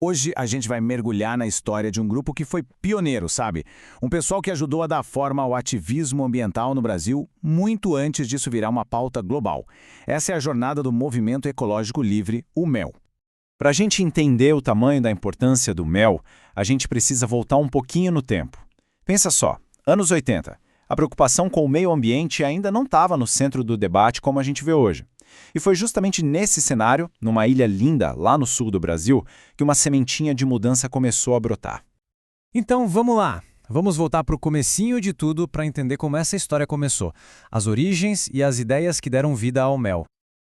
Hoje a gente vai mergulhar na história de um grupo que foi pioneiro, sabe? Um pessoal que ajudou a dar forma ao ativismo ambiental no Brasil muito antes disso virar uma pauta global. Essa é a jornada do Movimento Ecológico Livre, o MEL. Para a gente entender o tamanho da importância do MEL, a gente precisa voltar um pouquinho no tempo. Pensa só, anos 80. A preocupação com o meio ambiente ainda não estava no centro do debate como a gente vê hoje. E foi justamente nesse cenário, numa ilha linda lá no sul do Brasil, que uma sementinha de mudança começou a brotar. Então vamos lá, vamos voltar para o comecinho de tudo para entender como essa história começou, as origens e as ideias que deram vida ao MEL.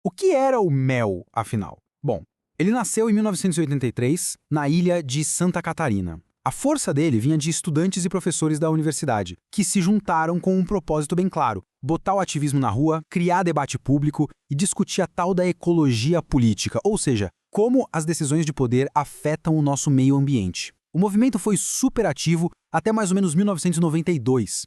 O que era o MEL, afinal? Bom, ele nasceu em 1983, na ilha de Santa Catarina. A força dele vinha de estudantes e professores da universidade, que se juntaram com um propósito bem claro: botar o ativismo na rua, criar debate público e discutir a tal da ecologia política, ou seja, como as decisões de poder afetam o nosso meio ambiente. O movimento foi super ativo até mais ou menos 1992.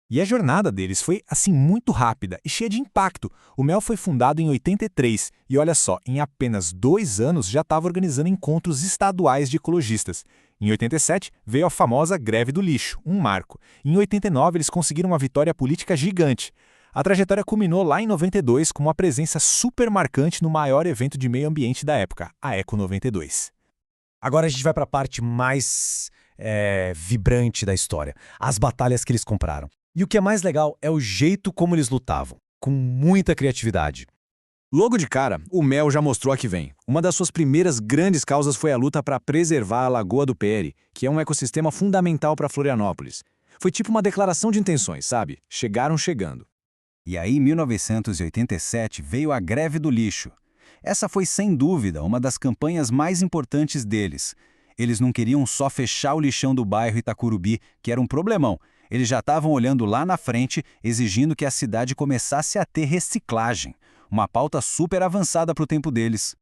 E a jornada deles foi, assim, muito rápida e cheia de impacto. O MEL foi fundado em 83 e, olha só, em apenas 2 anos já estava organizando encontros estaduais de ecologistas. Em 87, veio a famosa Greve do Lixo, um marco. Em 89, eles conseguiram uma vitória política gigante. A trajetória culminou lá em 92 com uma presença super marcante no maior evento de meio ambiente da época, a Eco 92. Agora a gente vai para a parte mais vibrante da história, as batalhas que eles compraram. E o que é mais legal é o jeito como eles lutavam, com muita criatividade. Logo de cara, o MEL já mostrou a que vem. Uma das suas primeiras grandes causas foi a luta para preservar a Lagoa do Peri, que é um ecossistema fundamental para Florianópolis. Foi tipo uma declaração de intenções, sabe? Chegaram chegando. E aí, em 1987, veio a Greve do Lixo. Essa foi, sem dúvida, uma das campanhas mais importantes deles. Eles não queriam só fechar o lixão do bairro Itacurubi, que era um problemão. Eles já estavam olhando lá na frente, exigindo que a cidade começasse a ter reciclagem. Uma pauta super avançada para o tempo deles.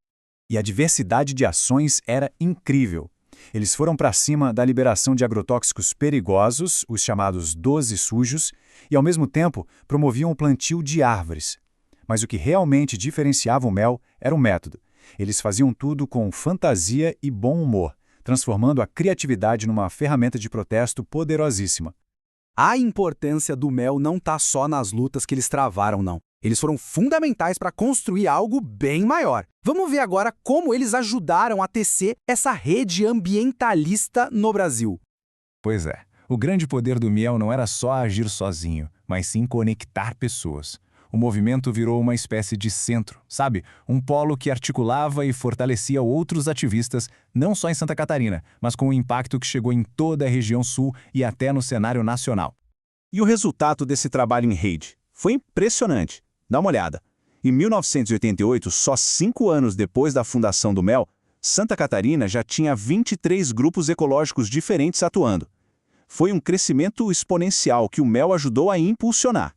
E a diversidade de ações era incrível. Eles foram para cima da liberação de agrotóxicos perigosos, os chamados 12 sujos, e ao mesmo tempo promoviam o plantio de árvores. Mas o que realmente diferenciava o MEL era o método. Eles faziam tudo com fantasia e bom humor, transformando a criatividade numa ferramenta de protesto poderosíssima. A importância do MEL não está só nas lutas que eles travaram, não. Eles foram fundamentais para construir algo bem maior. Vamos ver agora como eles ajudaram a tecer essa rede ambientalista no Brasil. Pois é, o grande poder do MEL não era só agir sozinho, mas sim conectar pessoas. O movimento virou uma espécie de centro, sabe? Um polo que articulava e fortalecia outros ativistas, não só em Santa Catarina, mas com um impacto que chegou em toda a região sul e até no cenário nacional. E o resultado desse trabalho em rede foi impressionante. Dá uma olhada. Em 1988, só 5 anos depois da fundação do MEL, Santa Catarina já tinha 23 grupos ecológicos diferentes atuando. Foi um crescimento exponencial que o MEL ajudou a impulsionar.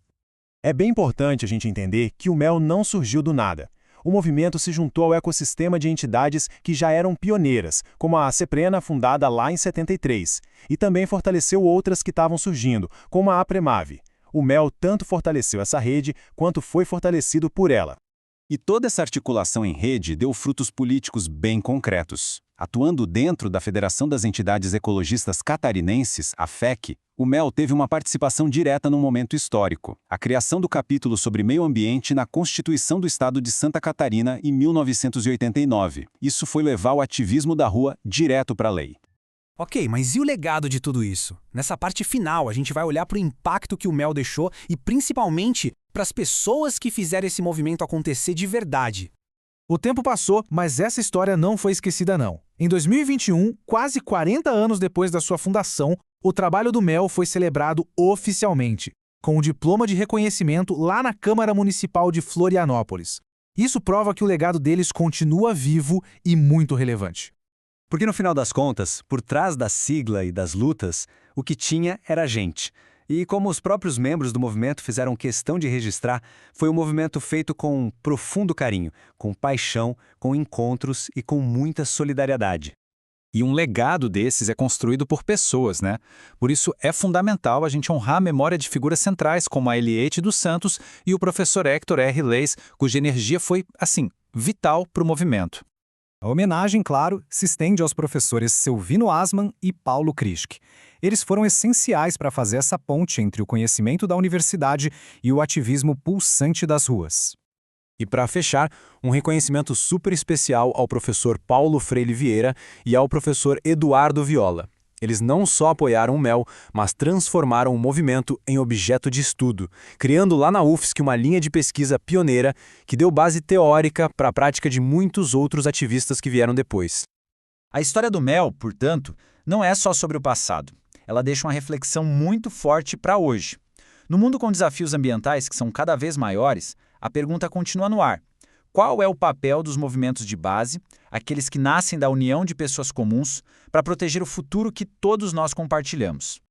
É bem importante a gente entender que o MEL não surgiu do nada. O movimento se juntou ao ecossistema de entidades que já eram pioneiras, como a CEPRENA, fundada lá em 73, e também fortaleceu outras que estavam surgindo, como a APREMAVE. O MEL tanto fortaleceu essa rede, quanto foi fortalecido por ela. E toda essa articulação em rede deu frutos políticos bem concretos. Atuando dentro da Federação das Entidades Ecologistas Catarinenses, a FEC, o MEL teve uma participação direta num momento histórico: a criação do capítulo sobre meio ambiente na Constituição do Estado de Santa Catarina em 1989. Isso foi levar o ativismo da rua direto para a lei. Ok, mas e o legado de tudo isso? Nessa parte final, a gente vai olhar para o impacto que o MEL deixou e principalmente para as pessoas que fizeram esse movimento acontecer de verdade. O tempo passou, mas essa história não foi esquecida não. Em 2021, quase 40 anos depois da sua fundação, o trabalho do MEL foi celebrado oficialmente, com o diploma de reconhecimento lá na Câmara Municipal de Florianópolis. Isso prova que o legado deles continua vivo e muito relevante. Porque no final das contas, por trás da sigla e das lutas, o que tinha era gente. E como os próprios membros do movimento fizeram questão de registrar, foi um movimento feito com profundo carinho, com paixão, com encontros e com muita solidariedade. E um legado desses é construído por pessoas, né? Por isso é fundamental a gente honrar a memória de figuras centrais como a Eliette dos Santos e o professor Hector R. Leis, cuja energia foi, assim, vital para o movimento. A homenagem, claro, se estende aos professores Silvino Asman e Paulo Krischk. Eles foram essenciais para fazer essa ponte entre o conhecimento da universidade e o ativismo pulsante das ruas. E para fechar, um reconhecimento super especial ao professor Paulo Freire Vieira e ao professor Eduardo Viola. Eles não só apoiaram o MEL, mas transformaram o movimento em objeto de estudo, criando lá na UFSC uma linha de pesquisa pioneira que deu base teórica para a prática de muitos outros ativistas que vieram depois. A história do MEL, portanto, não é só sobre o passado. Ela deixa uma reflexão muito forte para hoje. No mundo com desafios ambientais que são cada vez maiores, a pergunta continua no ar. Qual é o papel dos movimentos de base, aqueles que nascem da união de pessoas comuns, para proteger o futuro que todos nós compartilhamos?